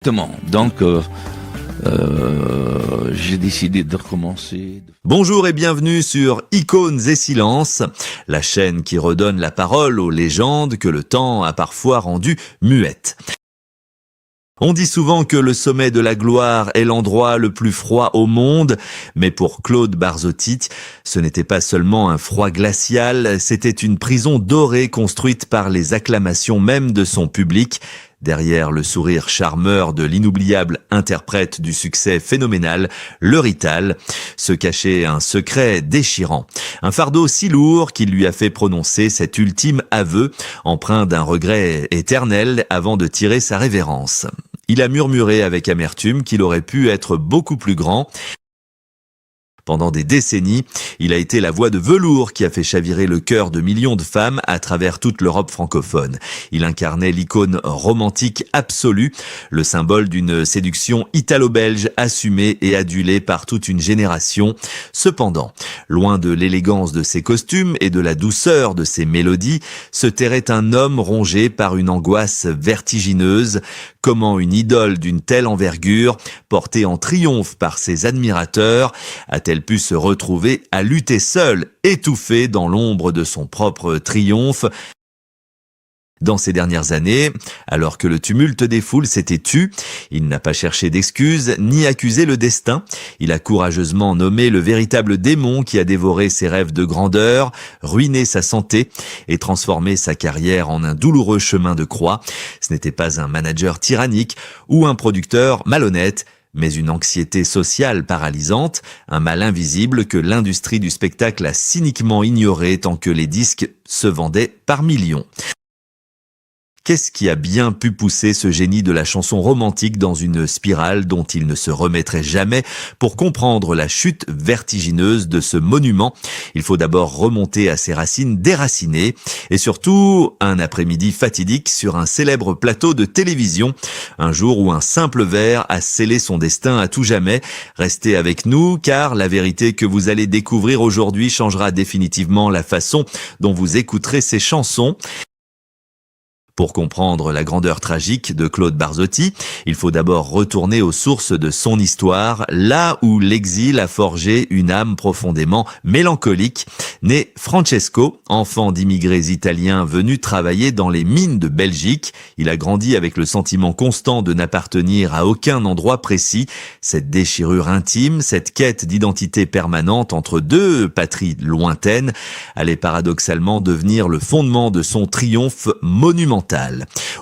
Exactement. Donc, j'ai décidé de recommencer. Bonjour et bienvenue sur Icônes et Silences, la chaîne qui redonne la parole aux légendes que le temps a parfois rendues muettes. On dit souvent que le sommet de la gloire est l'endroit le plus froid au monde, mais pour Claude Barzotti, ce n'était pas seulement un froid glacial, c'était une prison dorée construite par les acclamations même de son public. Derrière le sourire charmeur de l'inoubliable interprète du succès phénoménal, Le Rital, se cachait un secret déchirant. Un fardeau si lourd qu'il lui a fait prononcer cet ultime aveu, empreint d'un regret éternel avant de tirer sa révérence. Il a murmuré avec amertume qu'il aurait pu être beaucoup plus grand. Pendant des décennies, il a été la voix de velours qui a fait chavirer le cœur de millions de femmes à travers toute l'Europe francophone. Il incarnait l'icône romantique absolue, le symbole d'une séduction italo-belge assumée et adulée par toute une génération. Cependant, loin de l'élégance de ses costumes et de la douceur de ses mélodies, se terrait un homme rongé par une angoisse vertigineuse. Comment une idole d'une telle envergure, portée en triomphe par ses admirateurs, a-t-elle pu se retrouver à lutter seule, étouffée dans l'ombre de son propre triomphe? Dans ces dernières années, alors que le tumulte des foules s'était tu, il n'a pas cherché d'excuses ni accusé le destin. Il a courageusement nommé le véritable démon qui a dévoré ses rêves de grandeur, ruiné sa santé et transformé sa carrière en un douloureux chemin de croix. Ce n'était pas un manager tyrannique ou un producteur malhonnête, mais une anxiété sociale paralysante, un mal invisible que l'industrie du spectacle a cyniquement ignoré tant que les disques se vendaient par millions. Qu'est-ce qui a bien pu pousser ce génie de la chanson romantique dans une spirale dont il ne se remettrait jamais? Pour comprendre la chute vertigineuse de ce monument, il faut d'abord remonter à ses racines déracinées et surtout un après-midi fatidique sur un célèbre plateau de télévision, un jour où un simple vers a scellé son destin à tout jamais. Restez avec nous car la vérité que vous allez découvrir aujourd'hui changera définitivement la façon dont vous écouterez ces chansons. Pour comprendre la grandeur tragique de Claude Barzotti, il faut d'abord retourner aux sources de son histoire, là où l'exil a forgé une âme profondément mélancolique. Né Francesco, enfant d'immigrés italiens venus travailler dans les mines de Belgique, il a grandi avec le sentiment constant de n'appartenir à aucun endroit précis. Cette déchirure intime, cette quête d'identité permanente entre deux patries lointaines, allait paradoxalement devenir le fondement de son triomphe monumental.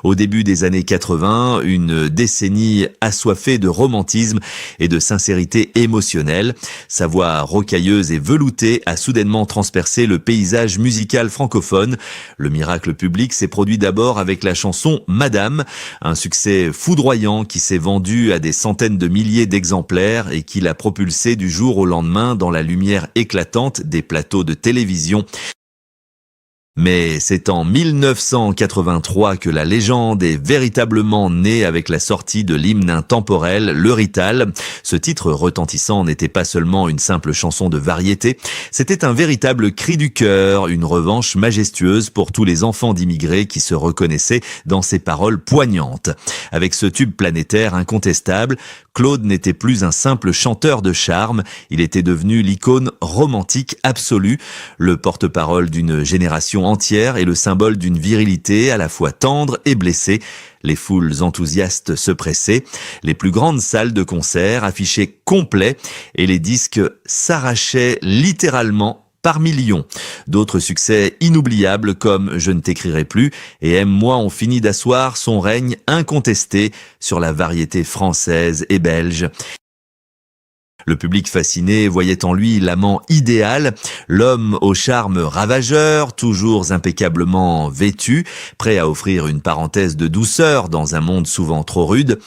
Au début des années 80, une décennie assoiffée de romantisme et de sincérité émotionnelle. Sa voix rocailleuse et veloutée a soudainement transpercé le paysage musical francophone. Le miracle public s'est produit d'abord avec la chanson Madame, un succès foudroyant qui s'est vendu à des centaines de milliers d'exemplaires et qui l'a propulsé du jour au lendemain dans la lumière éclatante des plateaux de télévision. Mais c'est en 1983 que la légende est véritablement née avec la sortie de l'hymne intemporel, Le Rital. Ce titre retentissant n'était pas seulement une simple chanson de variété, c'était un véritable cri du cœur, une revanche majestueuse pour tous les enfants d'immigrés qui se reconnaissaient dans ses paroles poignantes. Avec ce tube planétaire incontestable, Claude n'était plus un simple chanteur de charme, il était devenu l'icône romantique absolue, le porte-parole d'une génération entière et le symbole d'une virilité à la fois tendre et blessée. Les foules enthousiastes se pressaient, les plus grandes salles de concert affichaient complet et les disques s'arrachaient littéralement par millions. D'autres succès inoubliables comme Je ne t'écrirai plus et Aime-moi ont fini d'asseoir son règne incontesté sur la variété française et belge. Le public fasciné voyait en lui l'amant idéal, l'homme au charme ravageur, toujours impeccablement vêtu, prêt à offrir une parenthèse de douceur dans un monde souvent trop rude.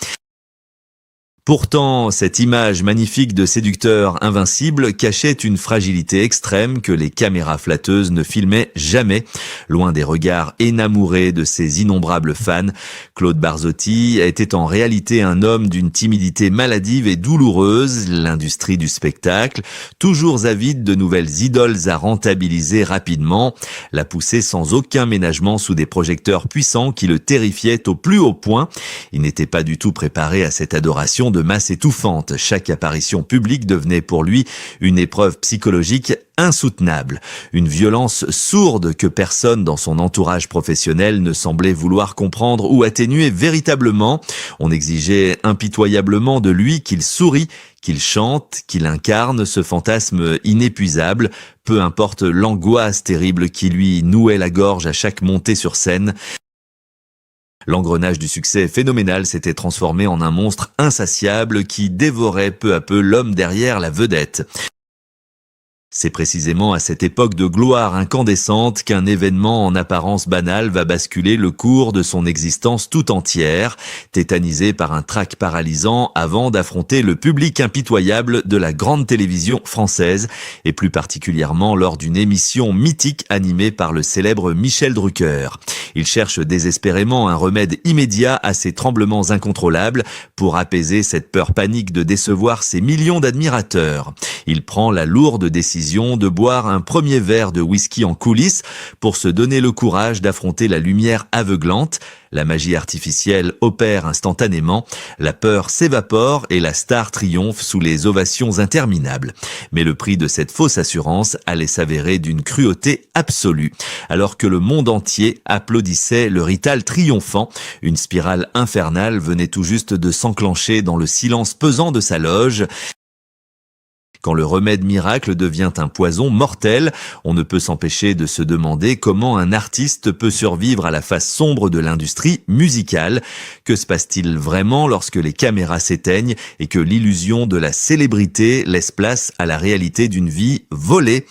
Pourtant, cette image magnifique de séducteur invincible cachait une fragilité extrême que les caméras flatteuses ne filmaient jamais. Loin des regards énamourés de ses innombrables fans, Claude Barzotti était en réalité un homme d'une timidité maladive et douloureuse, l'industrie du spectacle, toujours avide de nouvelles idoles à rentabiliser rapidement, l'a poussé sans aucun ménagement sous des projecteurs puissants qui le terrifiaient au plus haut point. Il n'était pas du tout préparé à cette adoration de masse étouffante. Chaque apparition publique devenait pour lui une épreuve psychologique insoutenable, une violence sourde que personne dans son entourage professionnel ne semblait vouloir comprendre ou atténuer véritablement. On exigeait impitoyablement de lui qu'il sourie, qu'il chante, qu'il incarne ce fantasme inépuisable, peu importe l'angoisse terrible qui lui nouait la gorge à chaque montée sur scène. L'engrenage du succès phénoménal s'était transformé en un monstre insatiable qui dévorait peu à peu l'homme derrière la vedette. C'est précisément à cette époque de gloire incandescente qu'un événement en apparence banal va basculer le cours de son existence tout entière, tétanisé par un trac paralysant avant d'affronter le public impitoyable de la grande télévision française, et plus particulièrement lors d'une émission mythique animée par le célèbre Michel Drucker. Il cherche désespérément un remède immédiat à ces tremblements incontrôlables pour apaiser cette peur panique de décevoir ses millions d'admirateurs. Il prend la lourde décision de boire un premier verre de whisky en coulisses pour se donner le courage d'affronter la lumière aveuglante. La magie artificielle opère instantanément, la peur s'évapore et la star triomphe sous les ovations interminables. Mais le prix de cette fausse assurance allait s'avérer d'une cruauté absolue. Alors que le monde entier applaudissait le Rital triomphant, une spirale infernale venait tout juste de s'enclencher dans le silence pesant de sa loge. Quand le remède miracle devient un poison mortel, on ne peut s'empêcher de se demander comment un artiste peut survivre à la face sombre de l'industrie musicale. Que se passe-t-il vraiment lorsque les caméras s'éteignent et que l'illusion de la célébrité laisse place à la réalité d'une vie volée ?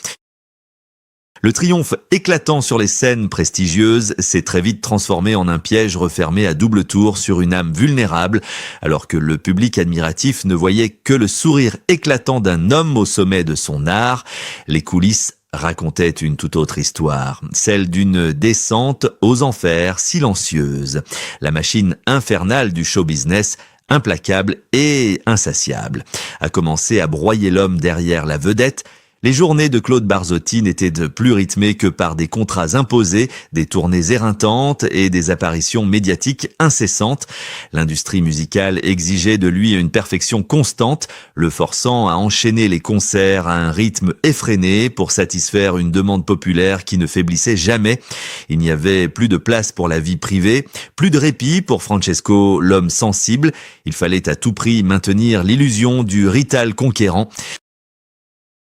Le triomphe éclatant sur les scènes prestigieuses s'est très vite transformé en un piège refermé à double tour sur une âme vulnérable, alors que le public admiratif ne voyait que le sourire éclatant d'un homme au sommet de son art. Les coulisses racontaient une toute autre histoire, celle d'une descente aux enfers silencieuse. La machine infernale du show business, implacable et insatiable, a commencé à broyer l'homme derrière la vedette. Les journées de Claude Barzotti n'étaient plus rythmées que par des contrats imposés, des tournées éreintantes et des apparitions médiatiques incessantes. L'industrie musicale exigeait de lui une perfection constante, le forçant à enchaîner les concerts à un rythme effréné pour satisfaire une demande populaire qui ne faiblissait jamais. Il n'y avait plus de place pour la vie privée, plus de répit pour Francesco, l'homme sensible. Il fallait à tout prix maintenir l'illusion du Rital conquérant.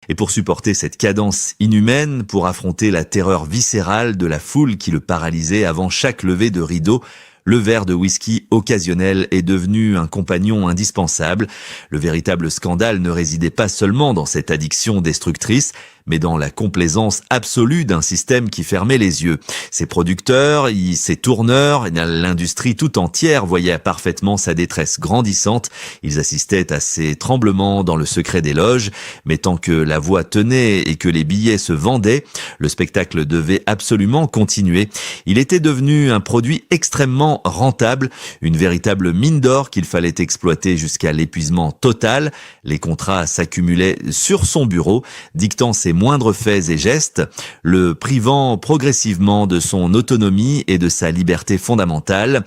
Et pour supporter cette cadence inhumaine, pour affronter la terreur viscérale de la foule qui le paralysait avant chaque levée de rideau, le verre de whisky occasionnel est devenu un compagnon indispensable. Le véritable scandale ne résidait pas seulement dans cette addiction destructrice, mais dans la complaisance absolue d'un système qui fermait les yeux. Ses producteurs, ses tourneurs, l'industrie tout entière voyaient parfaitement sa détresse grandissante. Ils assistaient à ces tremblements dans le secret des loges, mais tant que la voix tenait et que les billets se vendaient, le spectacle devait absolument continuer. Il était devenu un produit extrêmement rentable, une véritable mine d'or qu'il fallait exploiter jusqu'à l'épuisement total. Les contrats s'accumulaient sur son bureau, dictant ses moindres faits et gestes, le privant progressivement de son autonomie et de sa liberté fondamentale.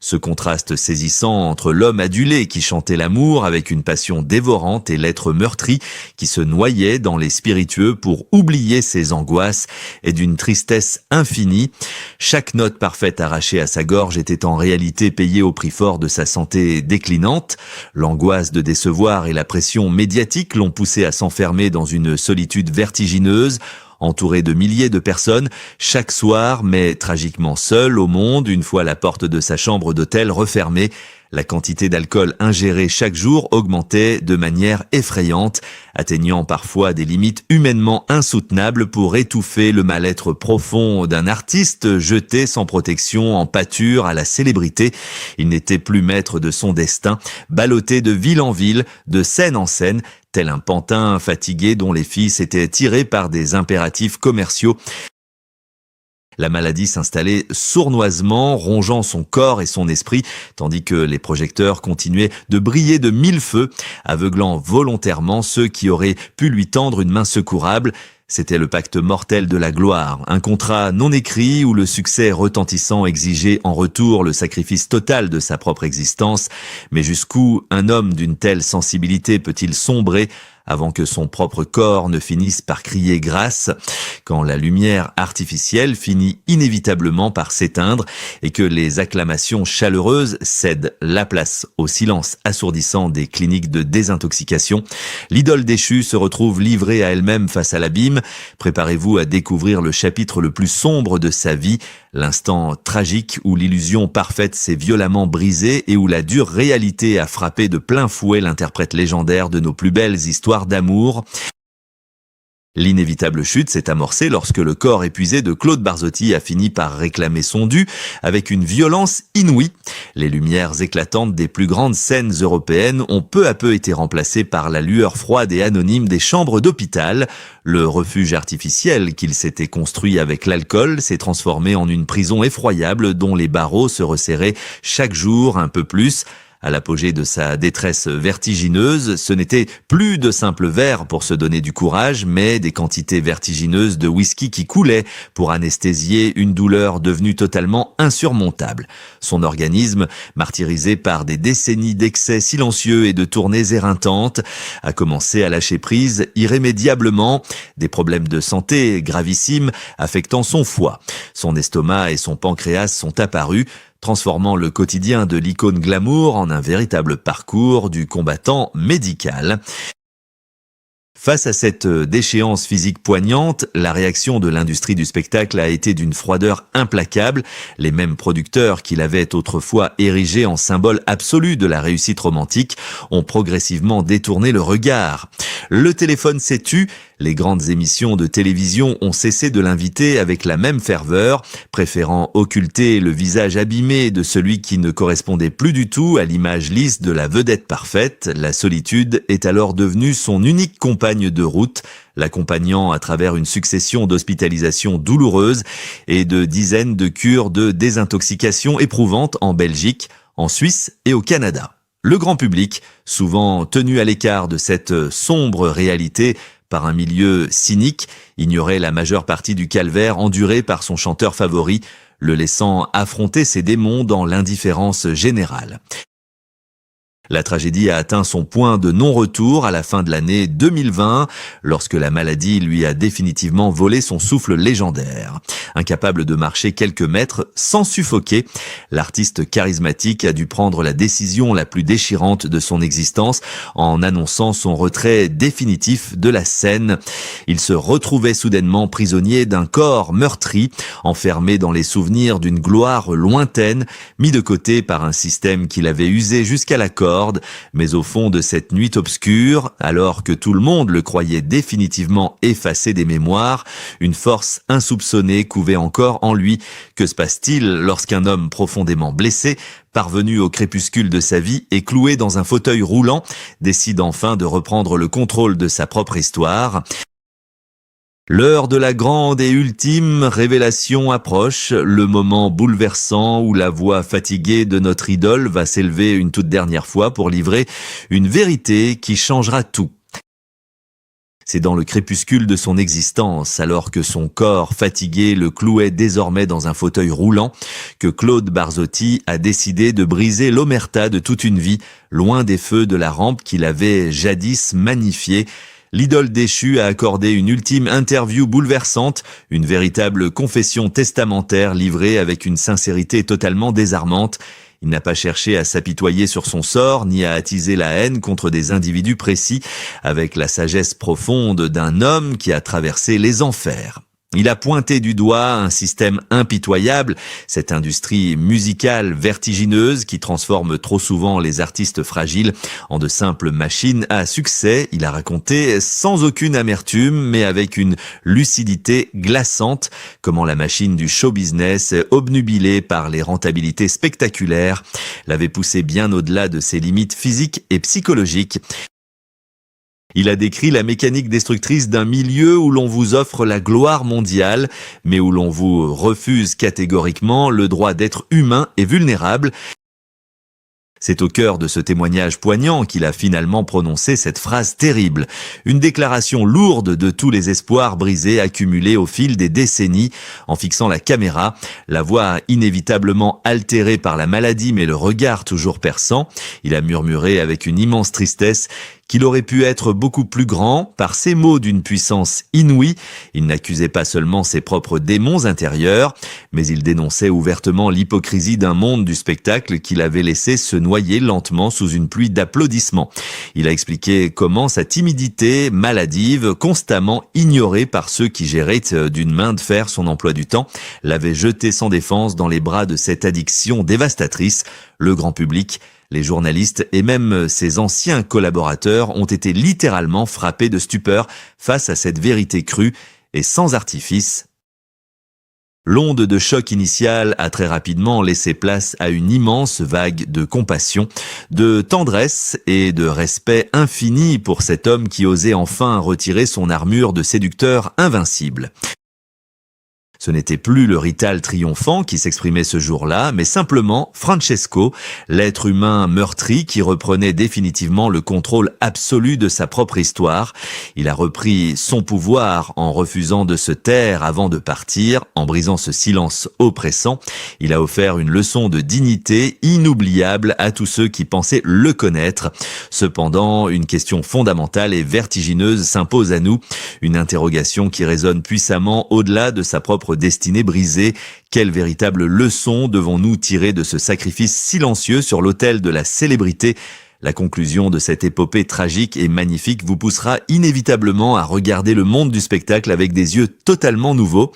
Ce contraste saisissant entre l'homme adulé qui chantait l'amour avec une passion dévorante et l'être meurtri qui se noyait dans les spiritueux pour oublier ses angoisses est d'une tristesse infinie. Chaque note parfaite arrachée à sa gorge était en réalité payée au prix fort de sa santé déclinante. L'angoisse de décevoir et la pression médiatique l'ont poussé à s'enfermer dans une solitude vertigineuse, entouré de milliers de personnes, chaque soir, mais tragiquement seul au monde, une fois la porte de sa chambre d'hôtel refermée. La quantité d'alcool ingérée chaque jour augmentait de manière effrayante, atteignant parfois des limites humainement insoutenables pour étouffer le mal-être profond d'un artiste jeté sans protection en pâture à la célébrité. Il n'était plus maître de son destin, ballotté de ville en ville, de scène en scène, tel un pantin fatigué dont les fils étaient tirés par des impératifs commerciaux. La maladie s'installait sournoisement, rongeant son corps et son esprit, tandis que les projecteurs continuaient de briller de mille feux, aveuglant volontairement ceux qui auraient pu lui tendre une main secourable. C'était le pacte mortel de la gloire, un contrat non écrit où le succès retentissant exigeait en retour le sacrifice total de sa propre existence. Mais jusqu'où un homme d'une telle sensibilité peut-il sombrer avant que son propre corps ne finisse par crier grâce, quand la lumière artificielle finit inévitablement par s'éteindre et que les acclamations chaleureuses cèdent la place au silence assourdissant des cliniques de désintoxication, l'idole déchue se retrouve livrée à elle-même face à l'abîme. Préparez-vous à découvrir le chapitre le plus sombre de sa vie, l'instant tragique où l'illusion parfaite s'est violemment brisée et où la dure réalité a frappé de plein fouet l'interprète légendaire de nos plus belles histoires d'amour. L'inévitable chute s'est amorcée lorsque le corps épuisé de Claude Barzotti a fini par réclamer son dû avec une violence inouïe. Les lumières éclatantes des plus grandes scènes européennes ont peu à peu été remplacées par la lueur froide et anonyme des chambres d'hôpital. Le refuge artificiel qu'il s'était construit avec l'alcool s'est transformé en une prison effroyable dont les barreaux se resserraient chaque jour un peu plus. À l'apogée de sa détresse vertigineuse, ce n'était plus de simples verres pour se donner du courage, mais des quantités vertigineuses de whisky qui coulaient pour anesthésier une douleur devenue totalement insurmontable. Son organisme, martyrisé par des décennies d'excès silencieux et de tournées éreintantes, a commencé à lâcher prise irrémédiablement, des problèmes de santé gravissimes affectant son foie. Son estomac et son pancréas sont apparus, transformant le quotidien de l'icône glamour en un véritable parcours du combattant médical. Face à cette déchéance physique poignante, la réaction de l'industrie du spectacle a été d'une froideur implacable. Les mêmes producteurs qui l'avaient autrefois érigé en symbole absolu de la réussite romantique ont progressivement détourné le regard. Le téléphone s'est tu, les grandes émissions de télévision ont cessé de l'inviter avec la même ferveur, préférant occulter le visage abîmé de celui qui ne correspondait plus du tout à l'image lisse de la vedette parfaite. La solitude est alors devenue son unique compagne de route, l'accompagnant à travers une succession d'hospitalisations douloureuses et de dizaines de cures de désintoxication éprouvantes en Belgique, en Suisse et au Canada. Le grand public, souvent tenu à l'écart de cette sombre réalité par un milieu cynique, ignorait la majeure partie du calvaire enduré par son chanteur favori, le laissant affronter ses démons dans l'indifférence générale. La tragédie a atteint son point de non-retour à la fin de l'année 2020, lorsque la maladie lui a définitivement volé son souffle légendaire. Incapable de marcher quelques mètres sans suffoquer, l'artiste charismatique a dû prendre la décision la plus déchirante de son existence en annonçant son retrait définitif de la scène. Il se retrouvait soudainement prisonnier d'un corps meurtri, enfermé dans les souvenirs d'une gloire lointaine, mis de côté par un système qu'il avait usé jusqu'à la corde. Mais au fond de cette nuit obscure, alors que tout le monde le croyait définitivement effacé des mémoires, une force insoupçonnée couvait encore en lui. Que se passe-t-il lorsqu'un homme profondément blessé, parvenu au crépuscule de sa vie et cloué dans un fauteuil roulant, décide enfin de reprendre le contrôle de sa propre histoire ? L'heure de la grande et ultime révélation approche, le moment bouleversant où la voix fatiguée de notre idole va s'élever une toute dernière fois pour livrer une vérité qui changera tout. C'est dans le crépuscule de son existence, alors que son corps fatigué le clouait désormais dans un fauteuil roulant, que Claude Barzotti a décidé de briser l'omerta de toute une vie, loin des feux de la rampe qu'il avait jadis magnifiée. L'idole déchue a accordé une ultime interview bouleversante, une véritable confession testamentaire livrée avec une sincérité totalement désarmante. Il n'a pas cherché à s'apitoyer sur son sort, ni à attiser la haine contre des individus précis, avec la sagesse profonde d'un homme qui a traversé les enfers. Il a pointé du doigt un système impitoyable, cette industrie musicale vertigineuse qui transforme trop souvent les artistes fragiles en de simples machines à succès. Il a raconté sans aucune amertume, mais avec une lucidité glaçante, comment la machine du show business, obnubilée par les rentabilités spectaculaires, l'avait poussé bien au-delà de ses limites physiques et psychologiques. Il a décrit la mécanique destructrice d'un milieu où l'on vous offre la gloire mondiale, mais où l'on vous refuse catégoriquement le droit d'être humain et vulnérable. C'est au cœur de ce témoignage poignant qu'il a finalement prononcé cette phrase terrible. Une déclaration lourde de tous les espoirs brisés accumulés au fil des décennies. En fixant la caméra, la voix inévitablement altérée par la maladie mais le regard toujours perçant, il a murmuré avec une immense tristesse qu'il aurait pu être beaucoup plus grand. Par ces mots d'une puissance inouïe, il n'accusait pas seulement ses propres démons intérieurs, mais il dénonçait ouvertement l'hypocrisie d'un monde du spectacle qu'il avait laissé se noyer lentement sous une pluie d'applaudissements. Il a expliqué comment sa timidité maladive, constamment ignorée par ceux qui géraient d'une main de fer son emploi du temps, l'avait jeté sans défense dans les bras de cette addiction dévastatrice. Le grand public, les journalistes et même ses anciens collaborateurs ont été littéralement frappés de stupeur face à cette vérité crue et sans artifice. L'onde de choc initiale a très rapidement laissé place à une immense vague de compassion, de tendresse et de respect infini pour cet homme qui osait enfin retirer son armure de séducteur invincible. Ce n'était plus le Rital triomphant qui s'exprimait ce jour-là, mais simplement Francesco, l'être humain meurtri qui reprenait définitivement le contrôle absolu de sa propre histoire. Il a repris son pouvoir en refusant de se taire avant de partir, en brisant ce silence oppressant. Il a offert une leçon de dignité inoubliable à tous ceux qui pensaient le connaître. Cependant, une question fondamentale et vertigineuse s'impose à nous, une interrogation qui résonne puissamment au-delà de sa propre destinée brisée. Quelle véritable leçon devons-nous tirer de ce sacrifice silencieux sur l'autel de la célébrité ? La conclusion de cette épopée tragique et magnifique vous poussera inévitablement à regarder le monde du spectacle avec des yeux totalement nouveaux.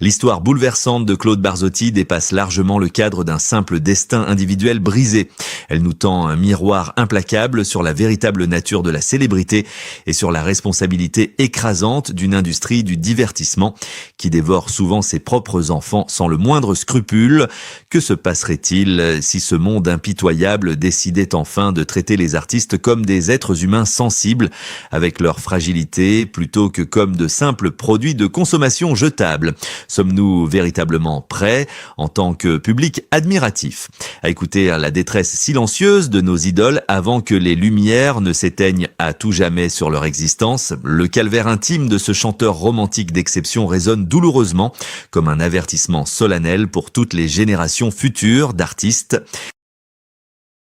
L'histoire bouleversante de Claude Barzotti dépasse largement le cadre d'un simple destin individuel brisé. Elle nous tend un miroir implacable sur la véritable nature de la célébrité et sur la responsabilité écrasante d'une industrie du divertissement qui dévore souvent ses propres enfants sans le moindre scrupule. Que se passerait-il si ce monde impitoyable décidait enfin de traiter les artistes comme des êtres humains sensibles avec leur fragilité plutôt que comme de simples produits de consommation jetables ? Sommes-nous véritablement prêts, en tant que public admiratif, à écouter la détresse silencieuse de nos idoles avant que les lumières ne s'éteignent à tout jamais sur leur existence ? Le calvaire intime de ce chanteur romantique d'exception résonne douloureusement comme un avertissement solennel pour toutes les générations futures d'artistes.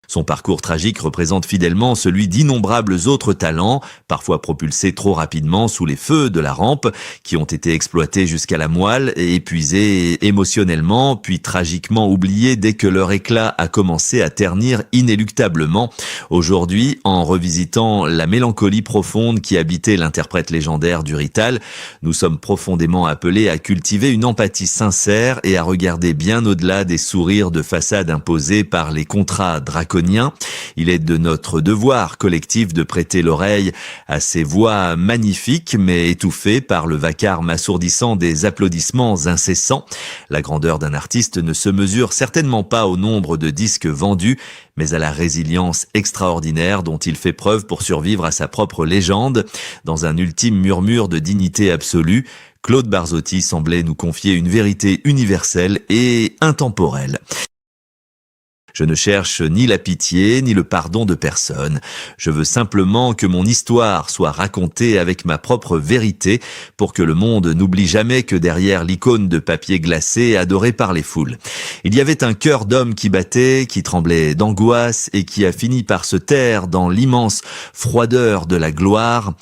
Son parcours tragique représente fidèlement celui d'innombrables autres talents, parfois propulsés trop rapidement sous les feux de la rampe, qui ont été exploités jusqu'à la moelle et épuisés émotionnellement, puis tragiquement oubliés dès que leur éclat a commencé à ternir inéluctablement. Aujourd'hui, en revisitant la mélancolie profonde qui habitait l'interprète légendaire du Rital, nous sommes profondément appelés à cultiver une empathie sincère et à regarder bien au-delà des sourires de façade imposés par les contrats draconiens. Il est de notre devoir collectif de prêter l'oreille à ces voix magnifiques mais étouffées par le vacarme assourdissant des applaudissements incessants. La grandeur d'un artiste ne se mesure certainement pas au nombre de disques vendus, mais à la résilience extraordinaire dont il fait preuve pour survivre à sa propre légende. Dans un ultime murmure de dignité absolue, Claude Barzotti semblait nous confier une vérité universelle et intemporelle. Je ne cherche ni la pitié, ni le pardon de personne. Je veux simplement que mon histoire soit racontée avec ma propre vérité pour que le monde n'oublie jamais que derrière l'icône de papier glacé adorée par les foules, il y avait un cœur d'homme qui battait, qui tremblait d'angoisse et qui a fini par se taire dans l'immense froideur de la gloire.